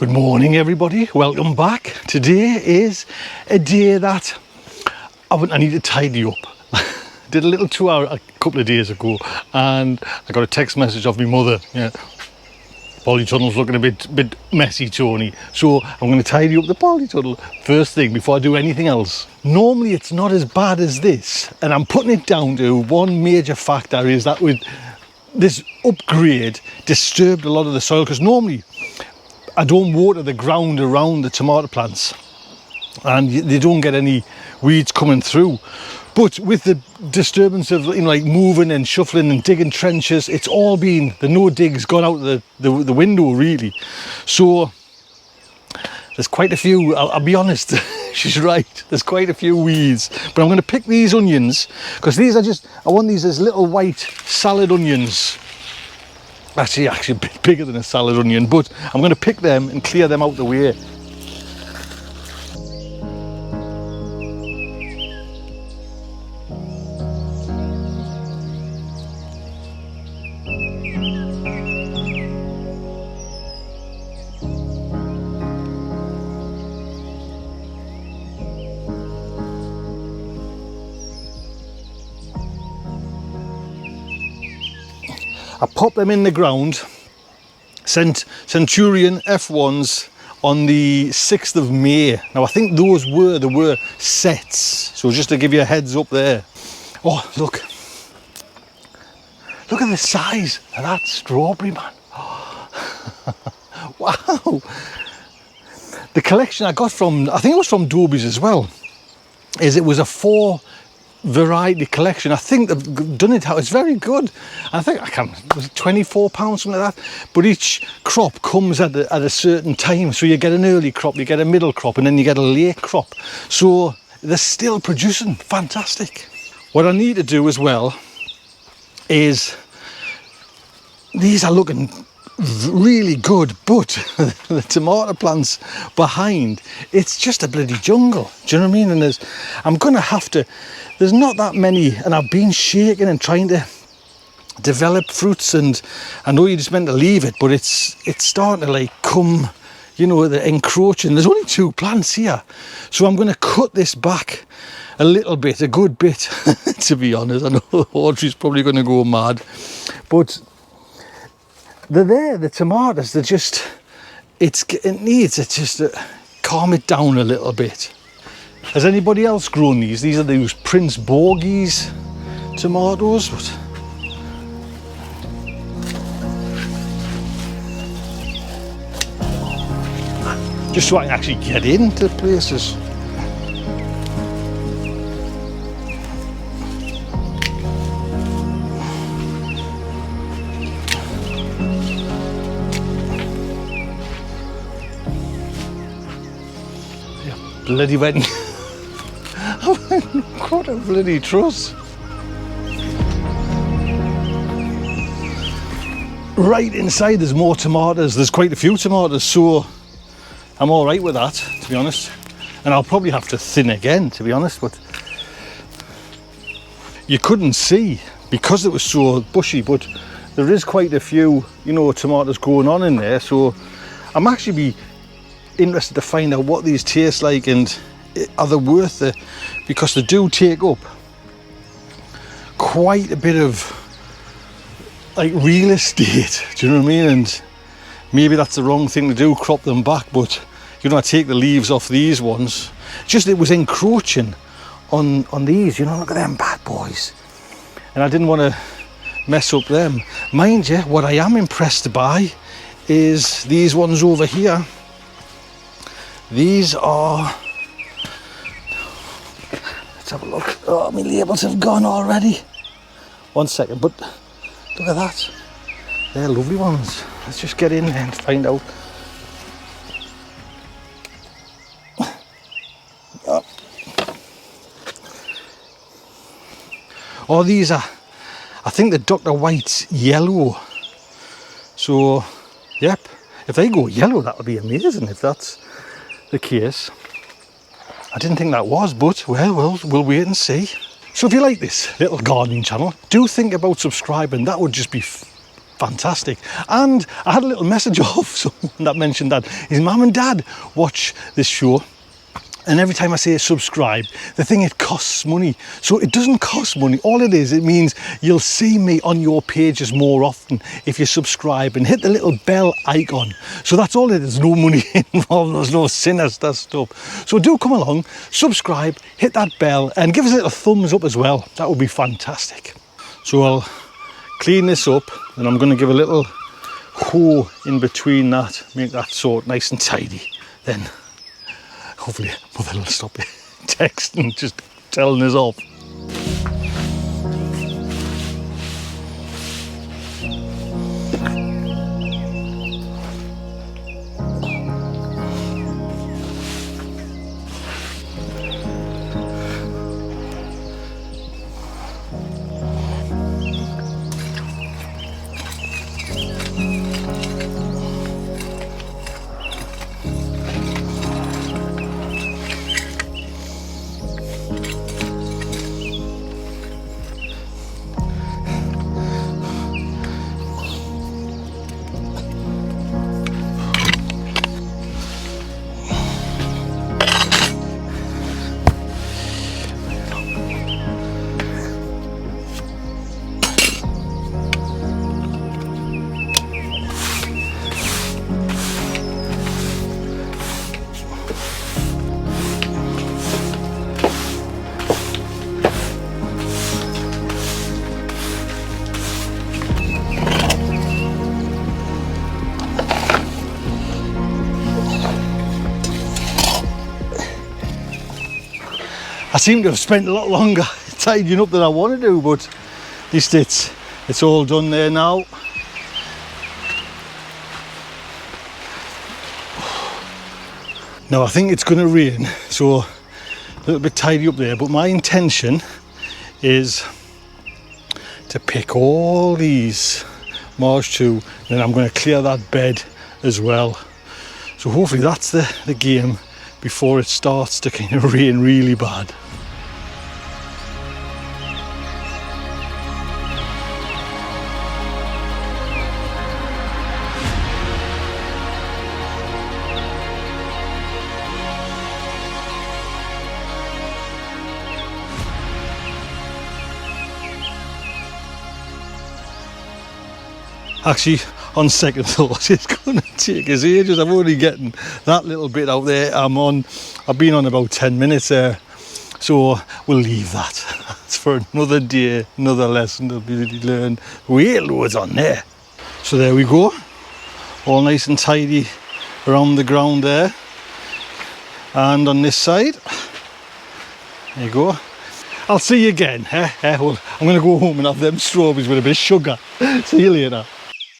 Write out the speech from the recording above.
Good morning everybody, welcome back. Today is a day that I need to tidy up. Did a little tour a couple of days ago and I got a text message of my mother. Yeah, polytunnel's looking a bit messy, Tony. So I'm going to tidy up the polytunnel first thing before I do anything else. Normally it's not as bad as this, and I'm putting it down to one major factor is that with this upgrade disturbed a lot of the soil, because normally I don't water the ground around the tomato plants and they don't get any weeds coming through. But with the disturbance of like moving and shuffling and digging trenches, it's all been, the no dig's gone out the window really. So there's quite a few, I'll be honest, she's right, there's quite a few weeds. But I'm going to pick these onions because these are just, I want these as little white salad onions. Actually a bit bigger than a salad onion, but I'm going to pick them and clear them out the way. I popped them in the ground, sent Centurion F1s on the 6th of May. Now I think those were sets, so just to give you a heads up there. Oh look at the size of that strawberry, man. Wow. The collection I got from, I think it was from Dobies as well, is it was a 4 variety collection. I think they've done it how it's very good. I think was it £24, something like that, but each crop comes at a certain time, so you get an early crop, you get a middle crop, and then you get a late crop, so they're still producing fantastic. What I need to do as well is, these are looking really good, but the tomato plants behind, it's just a bloody jungle, do you know what I mean? And I'm gonna have to, there's not that many, and I've been shaking and trying to develop fruits, and I know you're just meant to leave it, but it's starting to like come, you know, they're encroaching. There's only 2 plants here, so I'm going to cut this back a little bit, a good bit, to be honest. I know Audrey's probably going to go mad, but they're there, the tomatoes, they're just, it needs to calm it down a little bit. Has anybody else grown these? These are those Prince Borgies tomatoes. Just so I can actually get into places. Yeah, bloody wet. What a bloody truss. Right inside there's more tomatoes, there's quite a few tomatoes, so I'm all right with that, to be honest. And I'll probably have to thin again, to be honest, but you couldn't see because it was so bushy, but there is quite a few, you know, tomatoes going on in there, so I'm actually be interested to find out what these taste like and are they worth it, because they do take up quite a bit of like real estate, do you know what I mean? And maybe that's the wrong thing to do, crop them back, but you know, I take the leaves off these ones. Just it was encroaching on these, you know, look at them bad boys. And I didn't want to mess up them. Mind you, what I am impressed by is these ones over here. These are, let's have a look. Oh, my labels have gone already. 1 second, but look at that. They're lovely ones. Let's just get in there and find out. Oh, these are, I think the Dr. White's yellow. So, yep, if they go yellow, that would be amazing if that's the case. I didn't think that was, but well, we'll wait and see. So if you like this little gardening channel, do think about subscribing. That would just be fantastic. And I had a little message off someone that mentioned that his mum and dad watch this show, and every time I say subscribe, they think it costs money. So it doesn't cost money. All it is, it means you'll see me on your pages more often if you subscribe and hit the little bell icon. So that's all it is. No money involved, there's no sinister stuff. So do come along, subscribe, hit that bell, and give us a little thumbs up as well. That would be fantastic. So I'll clean this up, and I'm going to give a little hoe in between that, make that sort nice and tidy. Then hopefully Mother will stop texting, just telling us off. I seem to have spent a lot longer tidying up than I want to do, but at least it's all done there now. Now I think it's going to rain, so a little bit tidy up there, but my intention is to pick all these March 2, and then I'm going to clear that bed as well. So hopefully that's the game before it starts to kind of rain really bad. Actually, on second thought, it's going to take us ages. I'm only getting that little bit out there. I've been on about 10 minutes there, so we'll leave that. It's for another day, another lesson to be learned. Way loads on there. So there we go, all nice and tidy around the ground there, and on this side. There you go. I'll see you again. Well, I'm going to go home and have them strawberries with a bit of sugar. See you later.